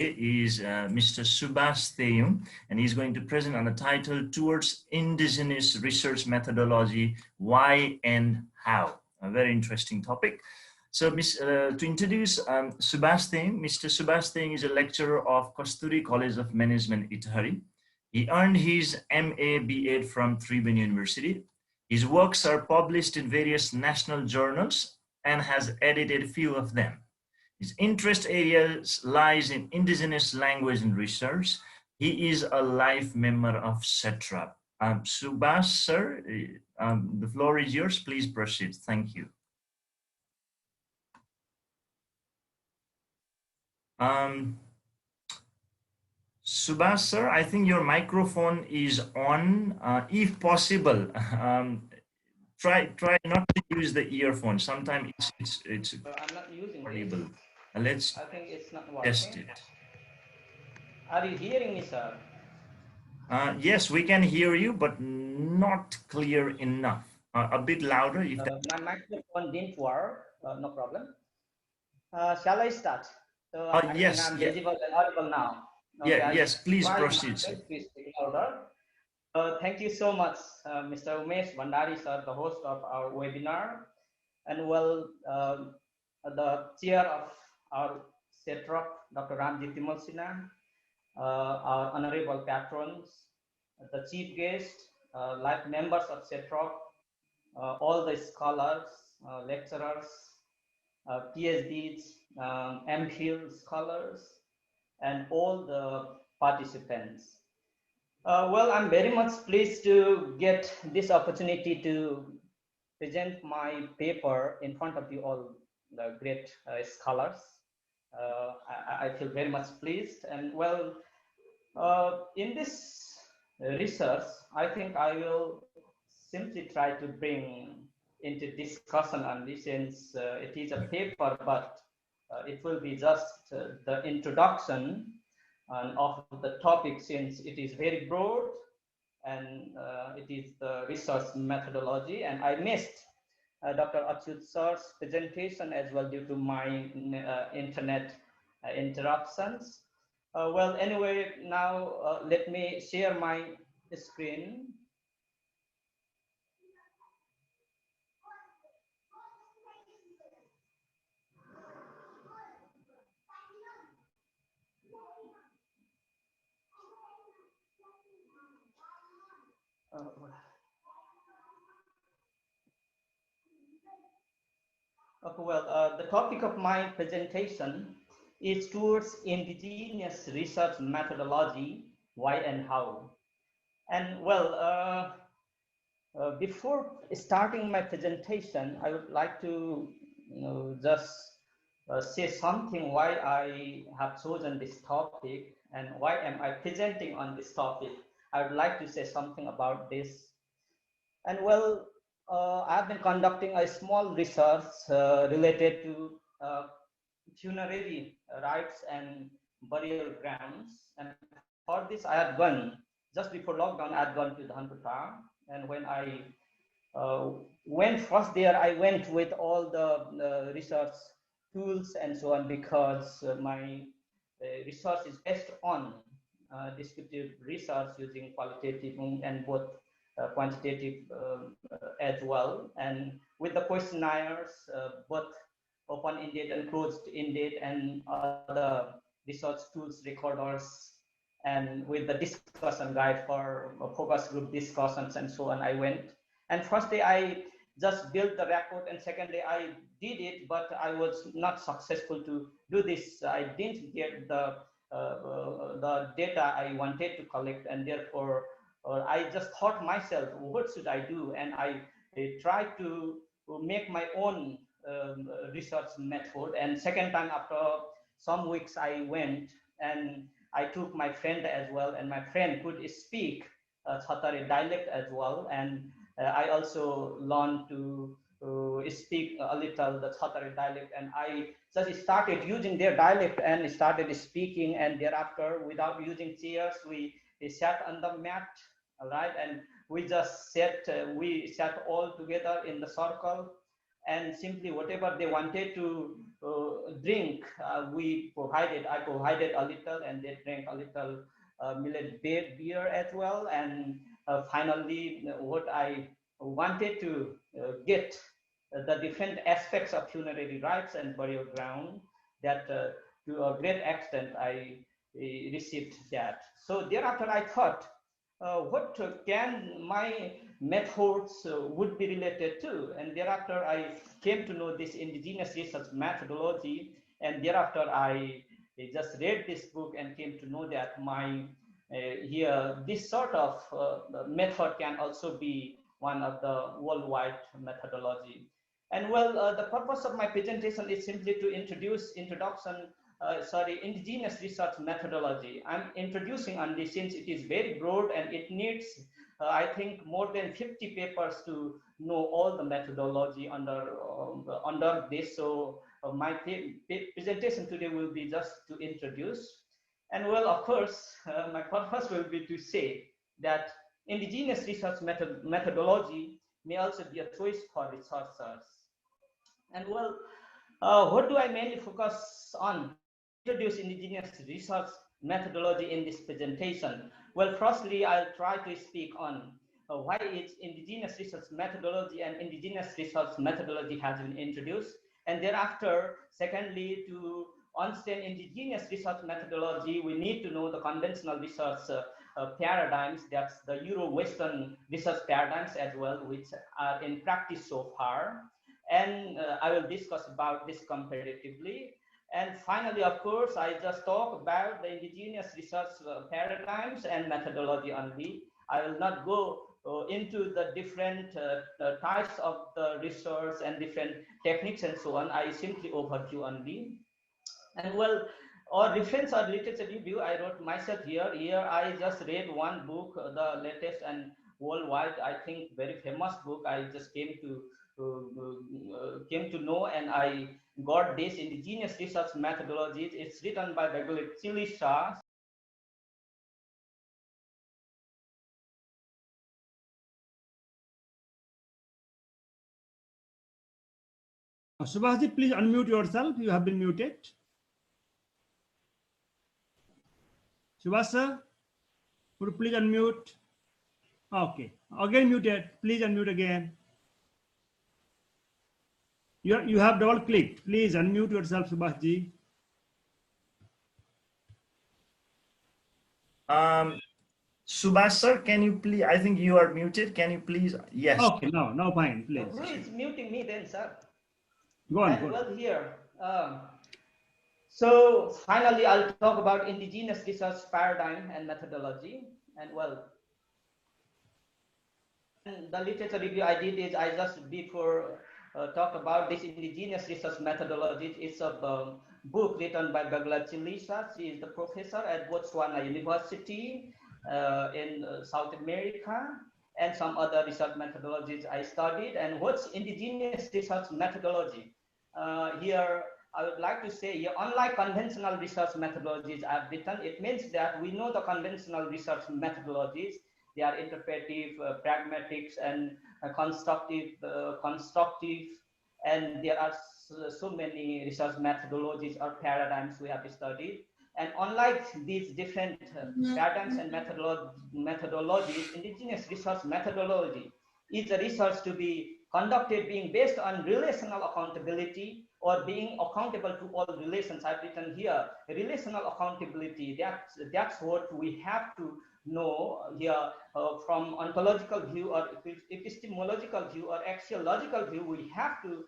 is Mr. Subhash Theyum, and he's going to present on the title Towards Indigenous Research Methodology, Why and How. A very interesting topic. So to introduce Subhash Theyum, Mr. Subhash Theyum is a lecturer of Kasturi College of Management, Ithari. He earned his MA B.Ed from Tribhuvan University. His works are published in various national journals and has edited few of them. His interest areas lies in indigenous language and research. He is a life member of CETRAP. Subhash, sir, the floor is yours. Please proceed. Thank you. Subhash, sir, I think your microphone is on. If possible, try not to use the earphone. Sometimes it's I'm not using audible. Let's. I think it's not working. Test it. Are you hearing me, sir? Yes, we can hear you, but not clear enough. A bit louder. If my microphone didn't work, no problem. Shall I start? So yes, I'm visible and audible now. Okay, yeah, yes, please proceed. Please speak louder. Thank you so much, Mr. Umesh Bandari, sir, the host of our webinar, and the chair of our CETRAP, Dr. Ramjit Timal Sinha, our honorable patrons, the chief guest, like members of CETRAP, all the scholars, lecturers, PhDs, MPhil scholars, and all the participants. Well, I'm very much pleased to get this opportunity to present my paper in front of you all, the great scholars. I feel very much pleased. And well, in this research, I think I will simply try to bring into discussion on this, since it is a paper, but it will be just the introduction of the topic, since it is very broad and it is the research methodology. And I missed Dr. Achyut sir's presentation as well due to my internet interruptions. Well, anyway, now let me share my screen. Okay, well, the topic of my presentation is Towards Indigenous Research Methodology, Why and How. And well, before starting my presentation, I would like to just say something why I have chosen this topic and why am I presenting on this topic. I would like to say something about this. And well, I've been conducting a small research related to funerary rites and burial grounds. And for this, I had gone, just before lockdown, I had gone to Dhanpata. And when I went first there, I went with all the research tools and so on, because my research is based on descriptive research using qualitative and both quantitative as well, and with the questionnaires, both open-ended and closed-ended, and other research tools, recorders, and with the discussion guide for focus group discussions and so on. I went, and first day I just built the record, and second day I did it, but I was not successful to do this. I didn't get the data I wanted to collect, and therefore I just thought myself, what should I do? And I tried to make my own research method. And second time, after some weeks, I went and I took my friend as well, and my friend could speak Satari dialect as well. And I also learned to speak a little the Satari dialect, and I just started using their dialect and started speaking. And thereafter, without using chairs, we sat on the mat, all right, and we just sat. We sat all together in the circle, and simply whatever they wanted to drink, I provided a little, and they drank a little millet beer as well. And finally, what I wanted to get the different aspects of funerary rites and burial ground, that to a great extent I received that. So thereafter I thought, what can my methods would be related to? And thereafter I came to know this indigenous research methodology, and thereafter I just read this book and came to know that here this sort of method can also be one of the worldwide methodology. And well, the purpose of my presentation is simply to introduce indigenous research methodology. I'm introducing on this since it is very broad and it needs, I think, more than 50 papers to know all the methodology under this. So my presentation today will be just to introduce. And well, of course, my purpose will be to say that indigenous research methodology may also be a choice for researchers. And well, what do I mainly focus on to introduce indigenous research methodology in this presentation? Well, firstly, I'll try to speak on why its indigenous research methodology and indigenous research methodology has been introduced. And thereafter, secondly, to understand indigenous research methodology, we need to know the conventional research paradigms, that's the Euro-Western research paradigms as well, which are in practice so far. And I will discuss about this comparatively. And finally, of course, I just talk about the indigenous research paradigms and methodology only. I will not go into the different types of the research and different techniques and so on. I simply overview only. And well, or reference or literature review, I wrote myself here. Here I just read one book, the latest and worldwide, I think, very famous book. I just came to know, and I got this indigenous research methodologies. It's written by the Chili Shah. Subhasji, please unmute yourself. You have been muted. Subhas sir, would you please unmute? Okay, again muted. Please unmute again. You have double clicked. Please unmute yourself, Subhasji. Subhash sir, can you please, I think you are muted. Can you please, yes. Okay, now fine, please. Who is muting me then, sir? Go on. And well, here. So finally, I'll talk about indigenous research paradigm and methodology. And well, and the literature review I did is I just before talk about this indigenous research methodology. It's a book written by Bagla Chilisa. She is the professor at Botswana University in South America, and some other research methodologies I studied. And what's indigenous research methodology? Here, I would like to say, unlike conventional research methodologies I've written, it means that we know the conventional research methodologies. They are interpretive, pragmatics, and constructive, and there are so many research methodologies or paradigms we have studied. And unlike these different paradigms and methodologies, indigenous research methodology is a research to be conducted being based on relational accountability, or being accountable to all relations. I've written here relational accountability. That's what we have to know here from ontological view or epistemological view or axiological view. We have to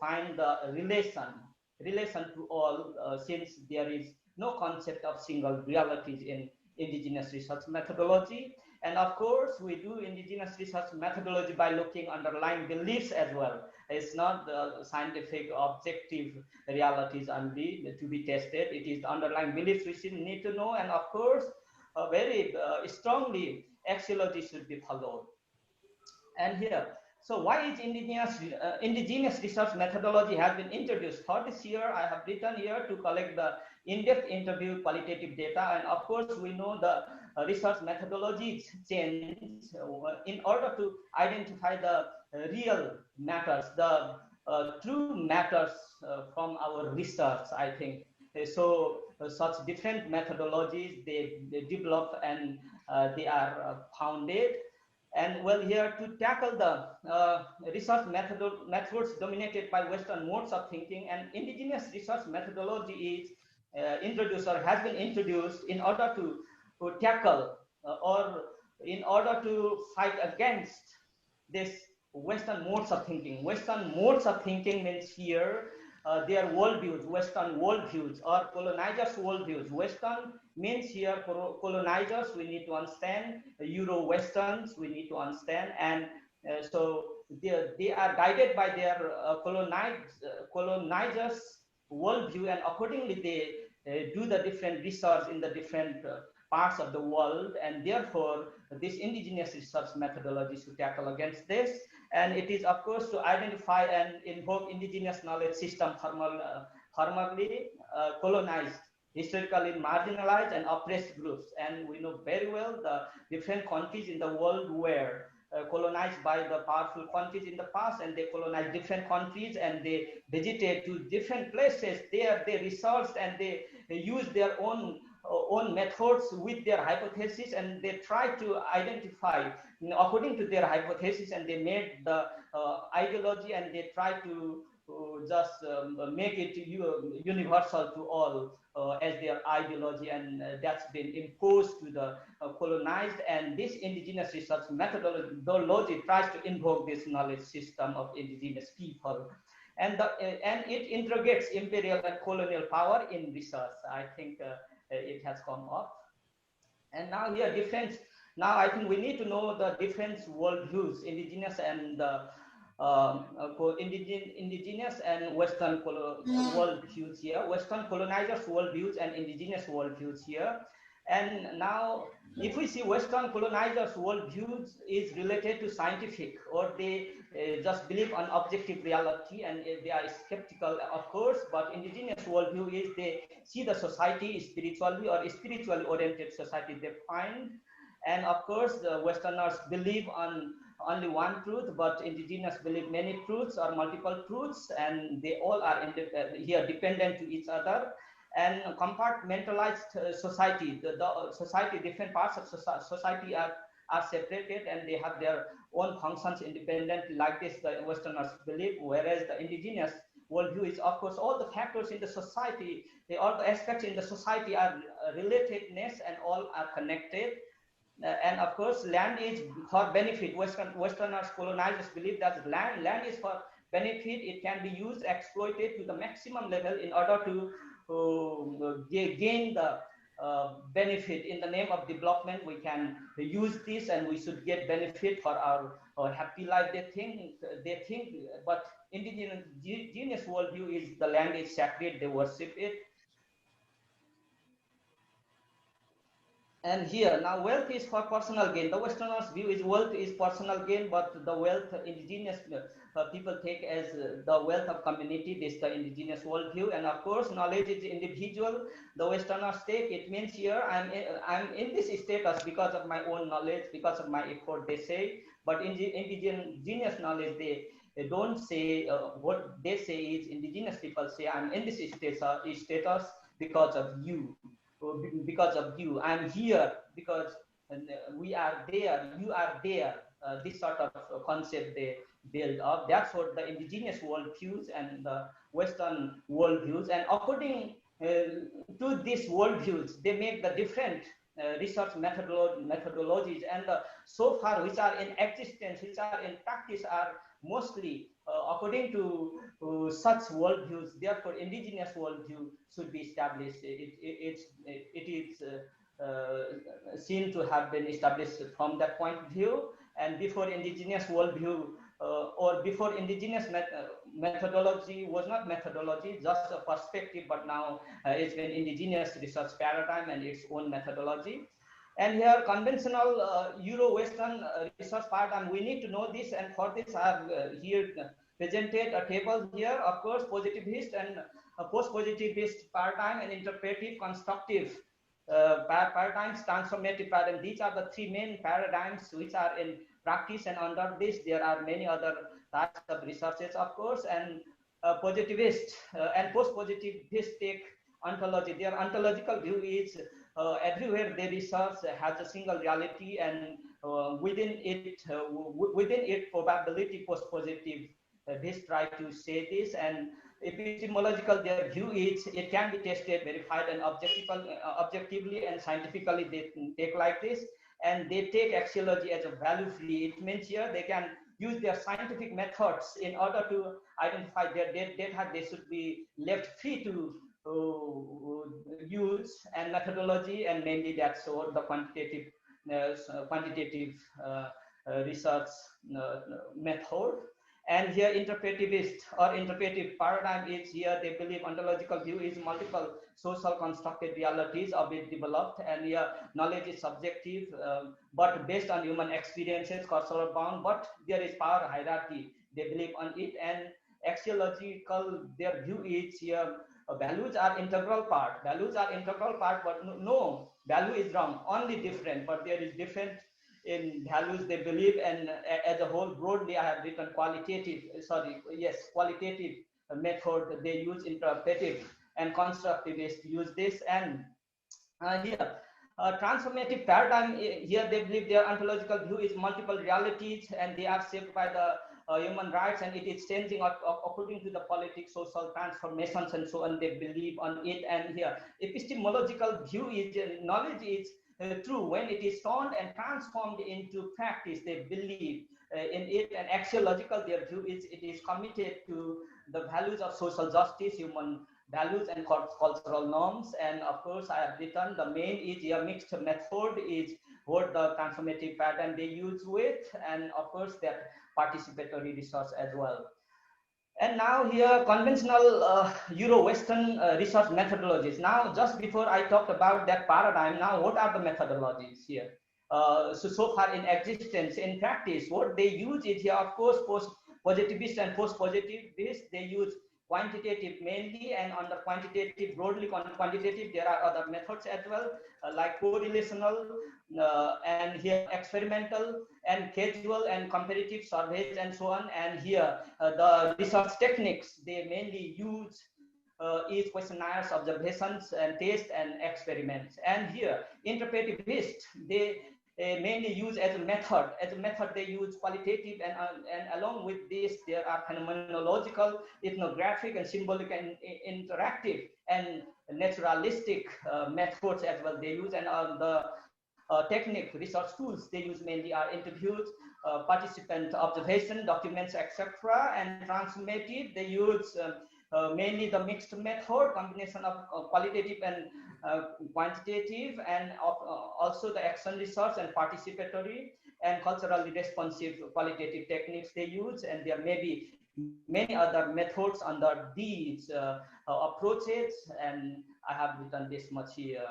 find the relation to all, since there is no concept of single realities in indigenous research methodology. And of course, we do indigenous research methodology by looking underlying beliefs as well. It's not the scientific objective realities only to be tested. It is the underlying beliefs we should need to know. And of course, very strongly, axiology should be followed. And here, so why is indigenous research methodology has been introduced? For this year, I have written here to collect the in-depth interview qualitative data. And of course, we know the research methodologies change in order to identify the real matters, the true matters from our research, I think. So such different methodologies they develop and they are founded. And well, here to tackle the research methods dominated by Western modes of thinking, and indigenous research methodology is introduced or has been introduced in order to tackle or in order to fight against this Western modes of thinking. Western modes of thinking means here their worldviews, Western worldviews or colonizers' worldviews. Western means here colonizers, we need to understand, Euro-Westerns, we need to understand, and so they are guided by their colonizers' worldview, and accordingly they do the different research in the different parts of the world, and therefore this indigenous research methodology to tackle against this. And it is, of course, to identify and invoke indigenous knowledge system formerly colonized, historically marginalized and oppressed groups. And we know very well the different countries in the world were colonized by the powerful countries in the past, and they colonized different countries and they visited to different places. There they researched and they used their own methods with their hypothesis, and they try to identify according to their hypothesis, and they made the ideology, and they try to just make it universal to all as their ideology, and that's been imposed to the colonized. And this indigenous research methodology tries to invoke this knowledge system of indigenous people, and it interrogates imperial and colonial power in research. I think it has come up. And now here difference. Now I think we need to know the different worldviews, indigenous and indigenous and Western worldviews here, Western colonizers' worldviews and indigenous worldviews here. And now, if we see Western colonizers' worldviews is related to scientific, or they just believe on objective reality, and they are skeptical, of course. But indigenous worldview is they see the society spiritually or spiritually oriented society they find. And of course, the Westerners believe on only one truth, but indigenous believe many truths or multiple truths, and they all are here dependent to each other. And compartmentalized society, the society, different parts of society are separated, and they have their own functions independently, like this the Westerners believe. Whereas the indigenous worldview is, of course, all the factors in the society, all the aspects in the society are relatedness, and all are connected. And of course, land is for benefit. Westerners, colonizers believe that land is for benefit. It can be used, exploited to the maximum level in order to gain the benefit in the name of development. We can use this, and we should get benefit for our happy life. They think, but indigenous worldview is the land is sacred. They worship it. And here now, wealth is for personal gain. The Westerners' view is wealth is personal gain, but the wealth indigenous people take as the wealth of community. This is the indigenous worldview. And of course, knowledge is individual. The Westerners take it means here I'm in this status because of my own knowledge, because of my effort. They say, but indigenous knowledge they don't say. What they say is indigenous people say I'm in this status because of you. Because of you, I'm here because we are there, you are there. This sort of concept they build up. That's what the indigenous worldviews and the Western worldviews. And according to these worldviews, they make the different research methodologies, and so far which are in existence, which are in practice, are mostly according to such worldviews. Therefore, indigenous worldview should be established. It is seen to have been established from that point of view. And before indigenous worldview or before indigenous methodology was not methodology, just a perspective, but now it's been indigenous research paradigm and its own methodology. And here, conventional Euro-Western research paradigm, we need to know this, and for this I have here presented a table here. Of course, positivist and post-positivist paradigm, and interpretive, constructive paradigms, transformative paradigm. These are the three main paradigms which are in practice, and under this there are many other types of researches, of course, and positivist and post-positivist take ontology. Their ontological view is everywhere they research has a single reality, and within it probability post-positive this try to say this, and epistemological their view is it can be tested, verified, and objectively and scientifically they take like this, and they take axiology as a value free. It means here they can use their scientific methods in order to identify their data. They should be left free to use and methodology, and mainly that's what the quantitative research method. And here interpretivist or interpretive paradigm is here they believe ontological view is multiple social constructed realities are being developed, and here knowledge is subjective but based on human experiences, causal bound, but there is power hierarchy they believe on it. And axiological their view is here values are integral part, but no value is wrong, only different, but there is different in values they believe. And as a whole broadly I have written qualitative method they use, interpretive and constructivist use this. And here transformative paradigm, here they believe their ontological view is multiple realities and they are shaped by the human rights, and it is changing according to the politics, social transformations, and so on. They believe on it. And here epistemological view is knowledge is true when it is found and transformed into practice. They believe in it. And axiological their view is it is committed to the values of social justice, human values, and cultural norms. And of course I have written the main is a mixed method is what the transformative paradigm they use with, and of course that participatory research as well. And now here conventional Euro-Western research methodologies. Now just before I talked about that paradigm, now what are the methodologies here? So far in existence, in practice, what they use is here, of course, post-positivist and post-positivist, they use quantitative mainly, and under quantitative, broadly quantitative, there are other methods as well, like correlational and here experimental and casual and comparative surveys and so on. And here the research techniques they mainly use is questionnaires, observations, and tests and experiments. And here interpretivist they mainly use as a method they use qualitative, and along with this there are phenomenological, ethnographic, and symbolic, and interactive and naturalistic methods as well they use. And the technique research tools they use mainly are interviews, participant observation, documents, etc. And transformative they use mainly the mixed method, combination of qualitative and quantitative, and also the action research and participatory and culturally responsive qualitative techniques they use. And there may be many other methods under these approaches, and I have written this much here.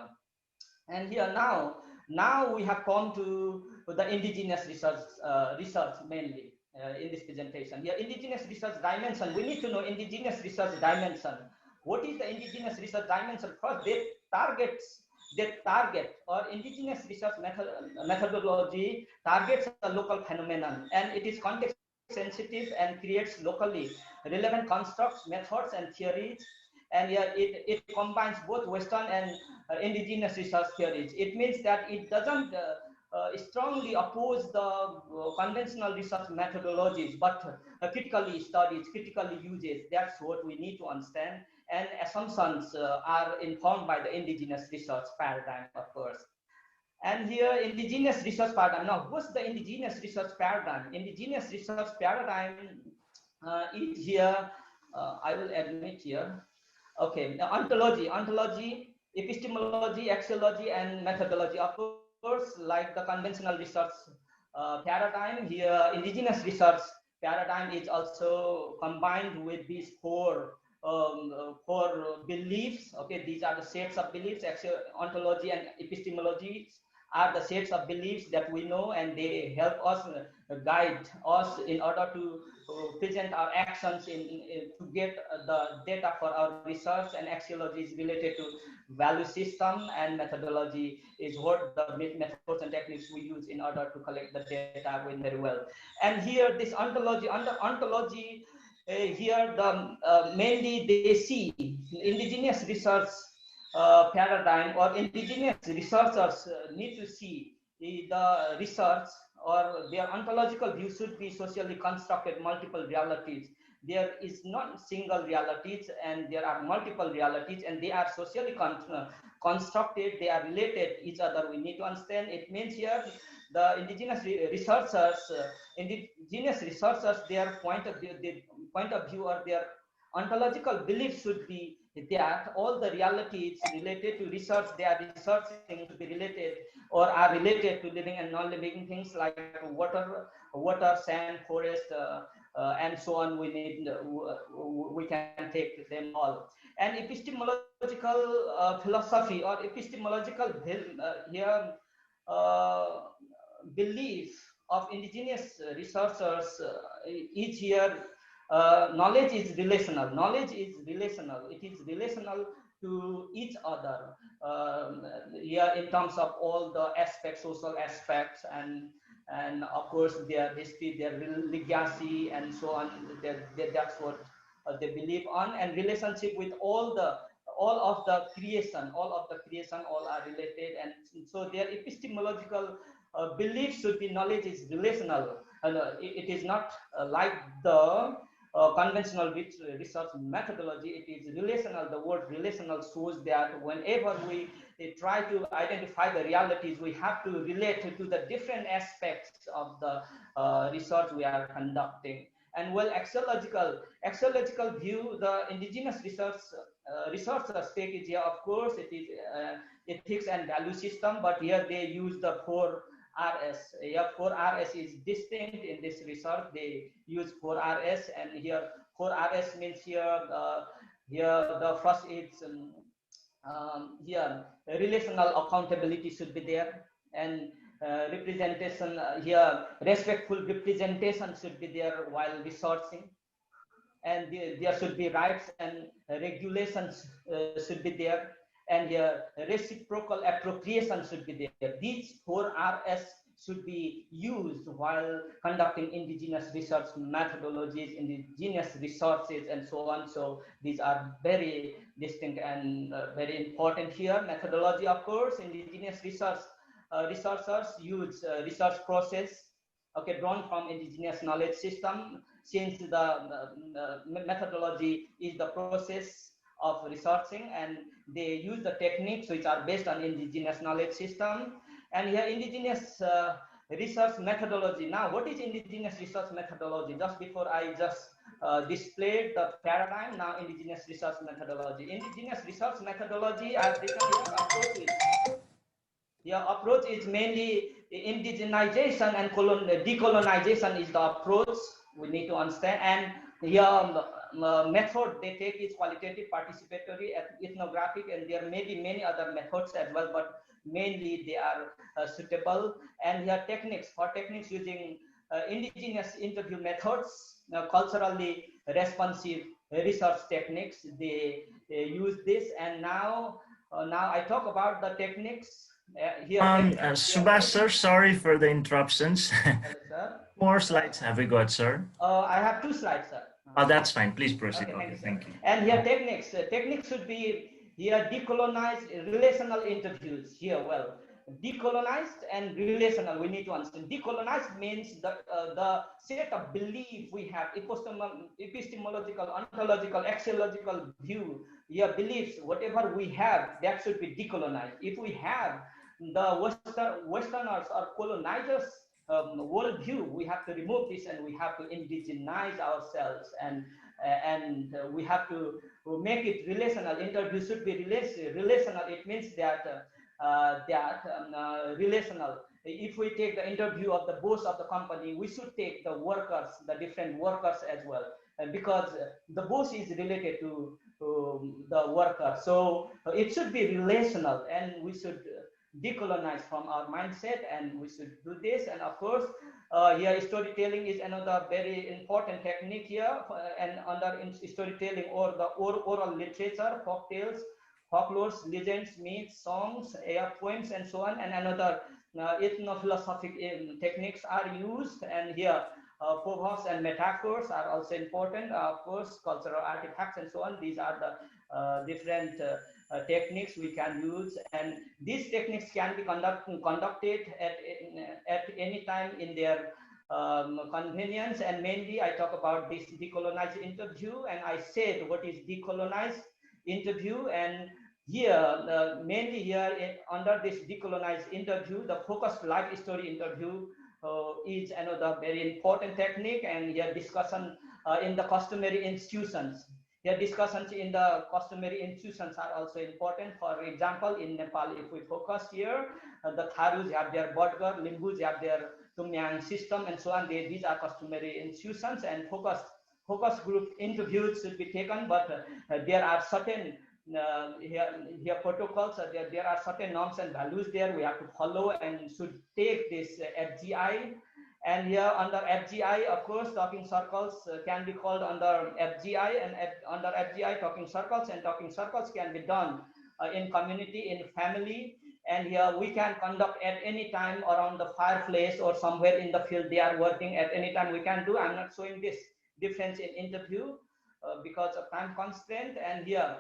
And here now we have come to the indigenous research mainly in this presentation. Here indigenous research dimension, we need to know indigenous research dimension. What is the indigenous research dimension? First, they target or indigenous research methodology targets a local phenomenon, and it is context sensitive and creates locally relevant constructs, methods, and theories. And yeah, it combines both Western and indigenous research theories. It means that it doesn't strongly oppose the conventional research methodologies, but critically studies, critically uses. That's what we need to understand. And assumptions are informed by the indigenous research paradigm, of course. And here, indigenous research paradigm. Now, what's the indigenous research paradigm? Indigenous research paradigm is here. I will admit here. Okay, ontology, epistemology, axiology, and methodology. Of course, like the conventional research paradigm, here indigenous research paradigm is also combined with these four beliefs. Okay, these are the sets of beliefs: ontology and epistemology, are the sets of beliefs that we know, and they help us guide us in order to present our actions to get the data for our research. And axiology is related to value system, and methodology is what the methods and techniques we use in order to collect the data very well. And here this ontology, under ontology, here the mainly they see indigenous research paradigm, or indigenous researchers need to see the research, or their ontological view should be socially constructed multiple realities. There is not single realities, and there are multiple realities, and they are socially constructed. They are related each other. We need to understand. It means here the indigenous researchers, their point of view or their ontological belief should be that all the realities related to research they are researching to be related, or are related to living and non-living things like water, sand, forest, and so on. We can take them all. And epistemological philosophy, or epistemological belief of indigenous researchers is here. Knowledge is relational. Knowledge is relational. It is relational to each other. Here, in terms of all the aspects, social aspects, and of course their history, their legacy, and so on. That's what they believe on, and relationship with all of the creation. All are related, and so their epistemological belief should be knowledge is relational. And it is not like the conventional research methodology. It is relational. The word relational shows that whenever we try to identify the realities, we have to relate to the different aspects of the research we are conducting. And well, axiological view, the indigenous researchers take it here. Of course, it is ethics and value system, but here they use the 4RS. Here 4RS is distinct in this research. They use 4RS, and here 4RS means here the first is here relational accountability should be there, and representation here, respectful representation should be there while researching, and there should be rights and regulations should be there, and reciprocal appropriation should be there. These 4RS should be used while conducting indigenous research methodologies, indigenous resources, and so on. So these are very distinct and very important here. Methodology, of course, indigenous researchers use research process, okay, drawn from indigenous knowledge system, since the methodology is the process of researching, and they use the techniques which are based on indigenous knowledge system. And here indigenous research methodology. Now, what is indigenous research methodology? Just before I just displayed the paradigm, now indigenous research methodology. Indigenous research methodology, I've written here, approach is mainly indigenization, and decolonization is the approach we need to understand. And here method they take is qualitative, participatory, ethnographic, and there may be many other methods as well, but mainly they are suitable. And here techniques, using indigenous interview methods, culturally responsive research techniques, they use this. And now I talk about the techniques. Subhash sir, sorry for the interruptions. Sir. More slides have we got, sir? I have 2 slides, sir. Oh, that's fine. Please proceed. Okay, Thank you. And here techniques. Techniques should be here decolonized relational interviews. Here, well, decolonized and relational. We need to understand. Decolonized means the set of belief we have, epistemological, ontological, axiological view. Your beliefs, whatever we have, that should be decolonized. If we have the Westerners or colonizers worldview, we have to remove this, and we have to indigenize ourselves, and we have to make it relational. Interview should be relational. It means that relational. If we take the interview of the boss of the company, we should take the workers, the different workers as well, because the boss is related to the worker. So it should be relational, and we should decolonize from our mindset, and we should do this. And of course, here storytelling is another very important technique here, and under storytelling or the oral literature, folk tales, folklores, legends, myths, songs, air poems, and so on, and another ethno-philosophic techniques are used. And here proverbs and metaphors are also important. Of course, cultural artifacts and so on. These are the different techniques we can use, and these techniques can be conducted at any time in their convenience. And mainly, I talk about this decolonized interview, and I said what is decolonized interview. And here, mainly here under this decolonized interview, the focused life story interview is another very important technique. And here discussion in the customary institutions. Here discussions in the customary institutions are also important. For example, in Nepal, if we focus here, the Tharus have their Bodgar, Limbus have their Tumyang system, and so on. These are customary institutions, and focus group interviews should be taken. But there are certain here protocols, there are certain norms and values there we have to follow and should take this FGI. And here under FGI, of course, talking circles can be called under FGI, and under FGI, talking circles can be done in community, in family. And here we can conduct at any time around the fireplace or somewhere in the field they are working. At any time we can do. I'm not showing this difference in interview because of time constraint. And here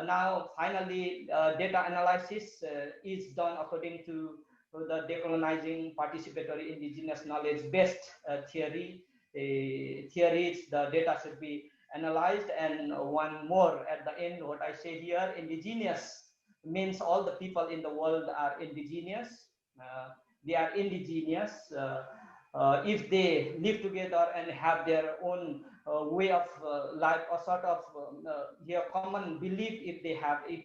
now finally data analysis is done according to the decolonizing participatory indigenous knowledge based theory. Theories, the data should be analyzed. And one more at the end, what I say here, indigenous means all the people in the world are indigenous. They are indigenous if they live together and have their own way of life, or sort of their common belief. If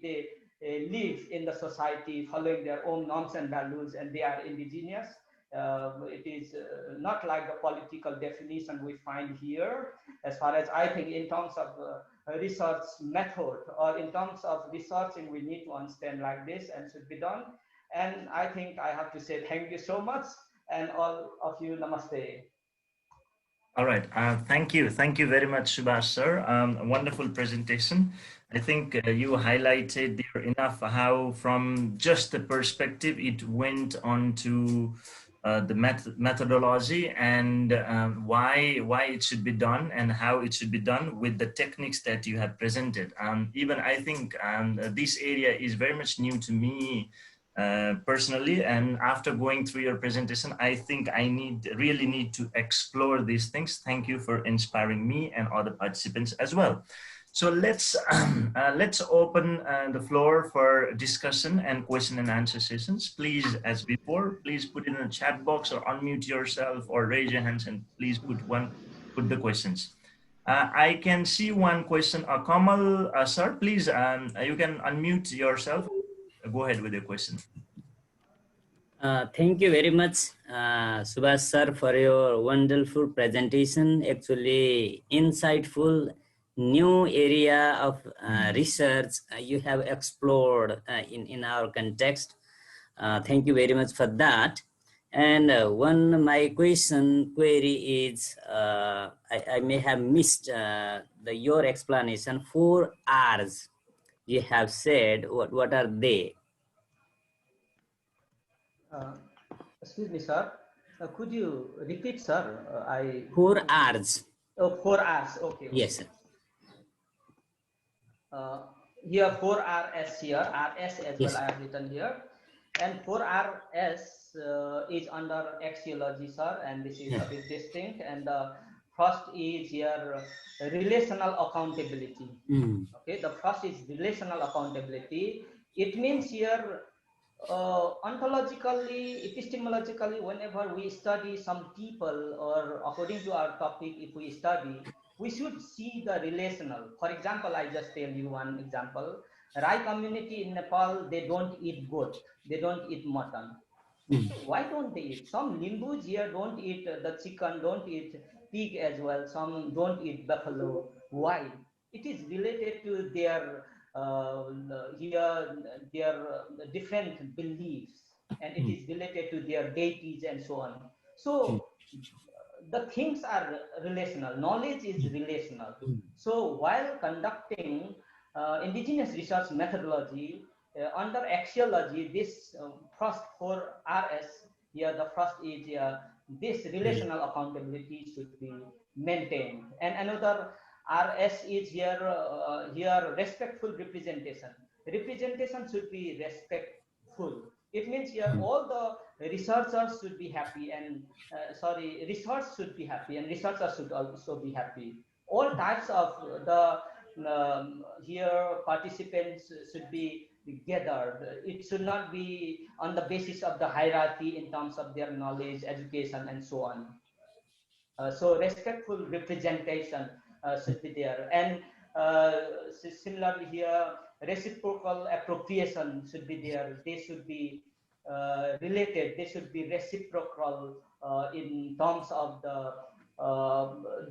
they live in the society following their own norms and values, and they are indigenous. It is not like the political definition we find here. As far as I think, in terms of research method or in terms of researching, we need to understand like this and should be done. And I think I have to say thank you so much, and all of you, namaste. All right. Thank you. Thank you very much, Subhash, sir. A wonderful presentation. I think you highlighted there enough how from just the perspective it went on to the methodology and why it should be done and how it should be done with the techniques that you have presented. Even I think this area is very much new to me personally, and after going through your presentation, I think I really need to explore these things. Thank you for inspiring me and other participants as well. So let's open the floor for discussion and question and answer sessions. Please, as before, please put in a chat box or unmute yourself or raise your hands and please put the questions. I can see one question. Kamal, sir, please, you can unmute yourself. Go ahead with your question. Thank you very much, Subhash sir, for your wonderful presentation. Actually, insightful, new area of research you have explored in our context. Thank you very much for that. And my query is, I may have missed your explanation. 4 R's you have said. What are they? Excuse me, sir. Could you repeat, sir? 4 R's. Oh, 4 R's. Okay. Yes, sir. Here 4 RS here, RS as yes. Well I have written here. And 4 RS is under axiology, sir, and this is a bit distinct. And the first is here relational accountability. Okay, the first is relational accountability. It means here ontologically, epistemologically, whenever we study some people, or according to our topic, if we study, we should see the relational. For example, I just tell you one example. Rai community in Nepal, they don't eat goat, they don't eat mutton. Why don't they eat? Some Limbus here don't eat the chicken, don't eat pig as well. Some don't eat buffalo. Why? It is related to their their different beliefs. and it is related to their deities and so on. So the things are relational, knowledge is relational. So while conducting indigenous research methodology under axiology, this first 4 Rs here, the first is this relational accountability should be maintained, and another RS is here respectful representation. Representation should be respectful. It means here all the researchers should be happy, and research should be happy, and researchers should also be happy. All types of the here participants should be gathered. It should not be on the basis of the hierarchy in terms of their knowledge, education, and so on. So respectful representation should be there, and similarly here reciprocal appropriation should be there. They should be related, they should be reciprocal in terms of the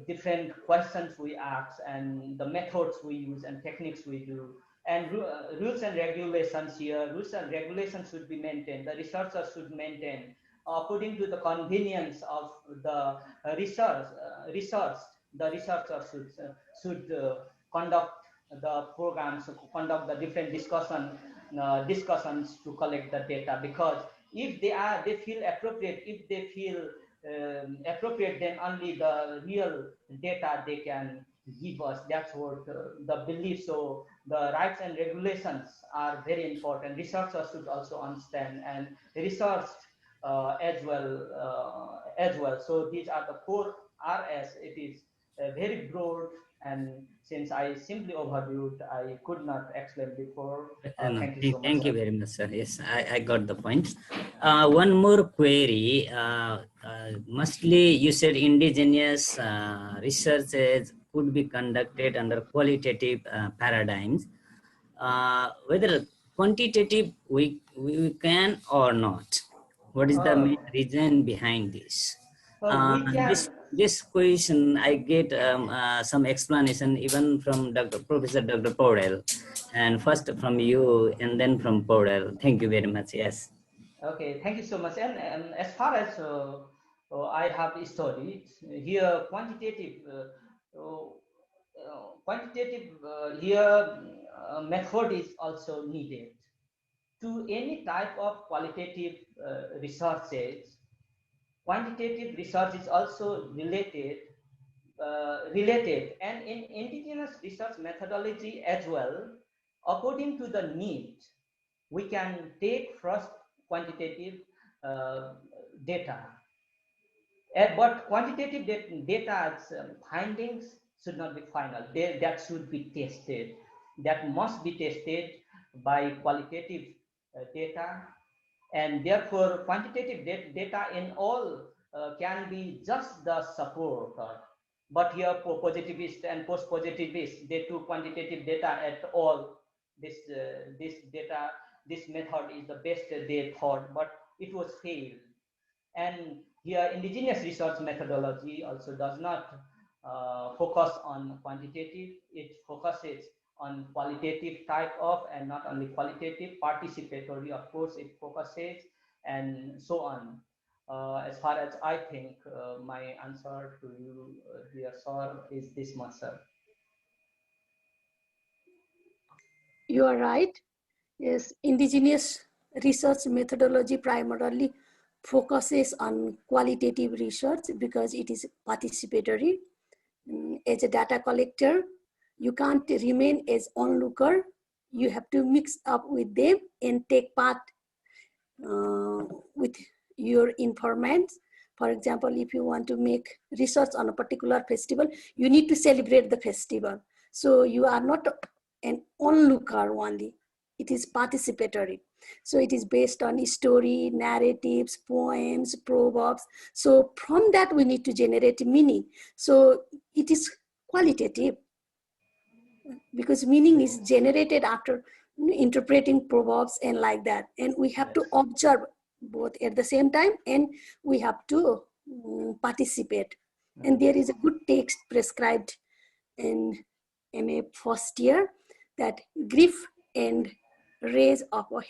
different questions we ask and the methods we use and techniques we do. And rules and regulations here, rules and regulations should be maintained. The researchers should maintain according to the convenience of the research. The researchers should conduct the programs, conduct the different discussions to collect the data, because if they feel appropriate, if they feel appropriate, then only the real data they can give us. That's what the belief. So the rights and regulations are very important. Researchers should also understand and research as well. So these are the 4 Rs. It is very broad, and since I simply overviewed, I could not explain before. Thank you so much. Thank you very much, sir. Yes, I got the point. One more query. Mostly you said indigenous researches could be conducted under qualitative paradigms. Whether quantitative we can or not. What is the main reason behind this? This question I get some explanation even from Professor Dr. Podel, and first from you and then from Podel. Thank you very much. Yes. Okay, thank you so much. And as far as I have studied here, quantitative here method is also needed. To any type of qualitative researches, quantitative research is also related, and in indigenous research methodology as well, according to the need, we can take first quantitative data. But quantitative data's findings should not be final. That should be tested. That must be tested by qualitative data, and therefore quantitative data in all can be just the support. But here positivist and post-positivist, they took quantitative data at all. This method is the best they thought, but it was failed. And here indigenous research methodology also does not focus on quantitative. It focuses on qualitative type of, and not only qualitative, participatory, of course, it focuses, and so on. As far as I think, my answer to you, dear sir, is this much, sir. You are right. Yes, indigenous research methodology primarily focuses on qualitative research because it is participatory. As a data collector, you can't remain as onlooker. You have to mix up with them and take part with your informants. For example, if you want to make research on a particular festival, you need to celebrate the festival. So you are not an onlooker only. It is participatory. So it is based on story, narratives, poems, proverbs. So from that, we need to generate meaning. So it is qualitative because meaning is generated after interpreting proverbs and like that. And we have to observe both at the same time, and we have to participate. And there is a good text prescribed in MA first year that grief and raise of a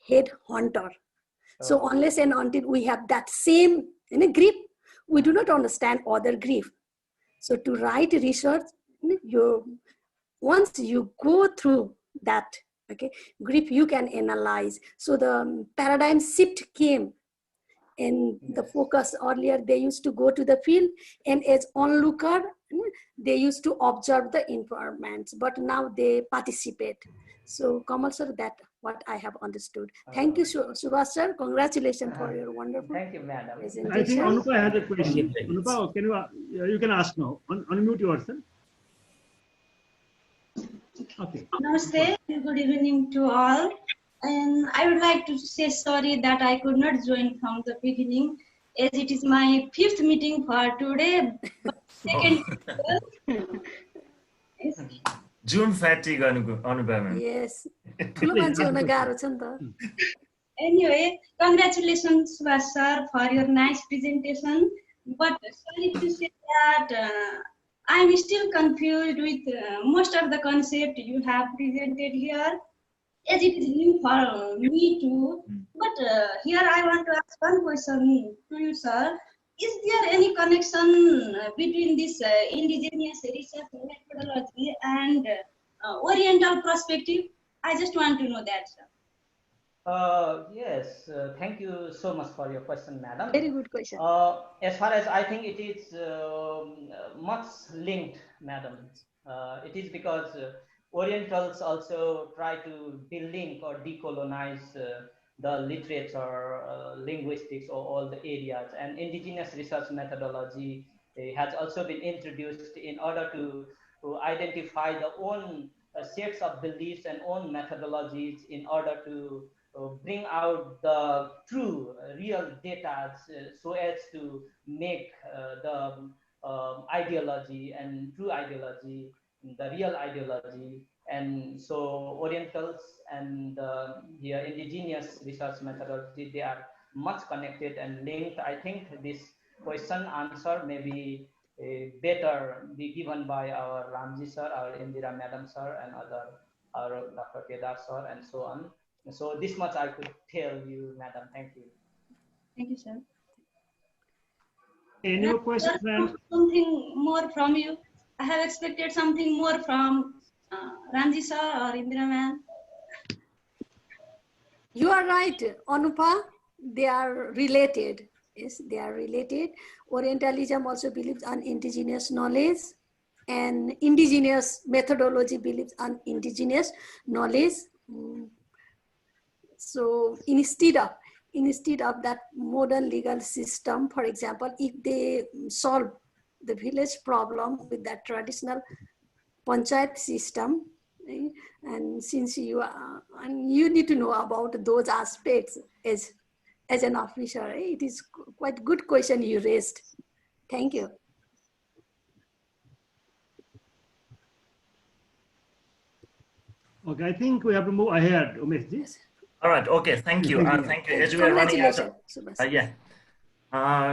head hunter. So Oh. unless and until we have that same grip, we do not understand other grip. So to write research, once you go through that grip, you can analyze. So the paradigm shift came, and the focus earlier, they used to go to the field, and as onlooker, they used to observe the environments, but now they participate. So Kamal sir, that what I have understood. Thank you, Subhash sir. Congratulations for your wonderful Thank you, madam. presentation. I think Anupa has a question. Thank you. Anupa, can you can ask now. Unmute yourself. Okay. Namaste, good evening to all. And I would like to say sorry that I could not join from the beginning, as it is my 5th meeting for today. But second, June fatigue Anubhav. Yes. ठुलो मान्छे हुन गाह्रो छ नि त. Anyway, congratulations, Subhash sir, for your nice presentation. But sorry to say that I'm still confused with most of the concept you have presented here, as it is new for me too. But here I want to ask one question to you, sir. Is there any connection between this indigenous research methodology and Oriental perspective? I just want to know that, sir. Yes, thank you so much for your question, madam. Very good question. As far as I think it is much linked, madam. It is because Orientals also try to delink or decolonize the literature, linguistics, or all the areas. And indigenous research methodology has also been introduced in order to identify the own sets of beliefs and own methodologies in order to bring out the true, real data so as to make the ideology and true ideology, the real ideology. And so Orientals and the indigenous research methodology, they are much connected and linked. I think this question answer may be better be given by our Ramji sir, our Indira madam sir, and our Dr. Kedar sir, and so on. So this much I could tell you, madam. Thank you. Thank you, sir. Any more questions? Something more from you. I have expected something more from Ramji sir or Indira ma'am. You are right, Anupa. They are related. Yes, they are related. Orientalism also believes on indigenous knowledge, and indigenous methodology believes on indigenous knowledge. So instead of that modern legal system, for example, if they solve the village problem with that traditional panchayat system, and since you are, and you need to know about those aspects as an officer, it is quite good question you raised. Thank you. Okay, I think we have to move ahead, Umesh ji. All right. Okay. Thank you. Thank you. As we are running out of,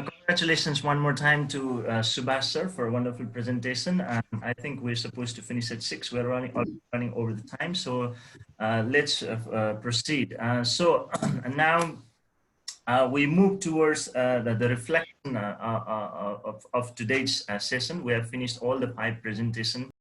congratulations one more time to Subhash sir for a wonderful presentation. I think we're supposed to finish at 6. We're running over the time, so let's proceed. So now we move towards the reflection of today's session. We have finished all the 5 presentations.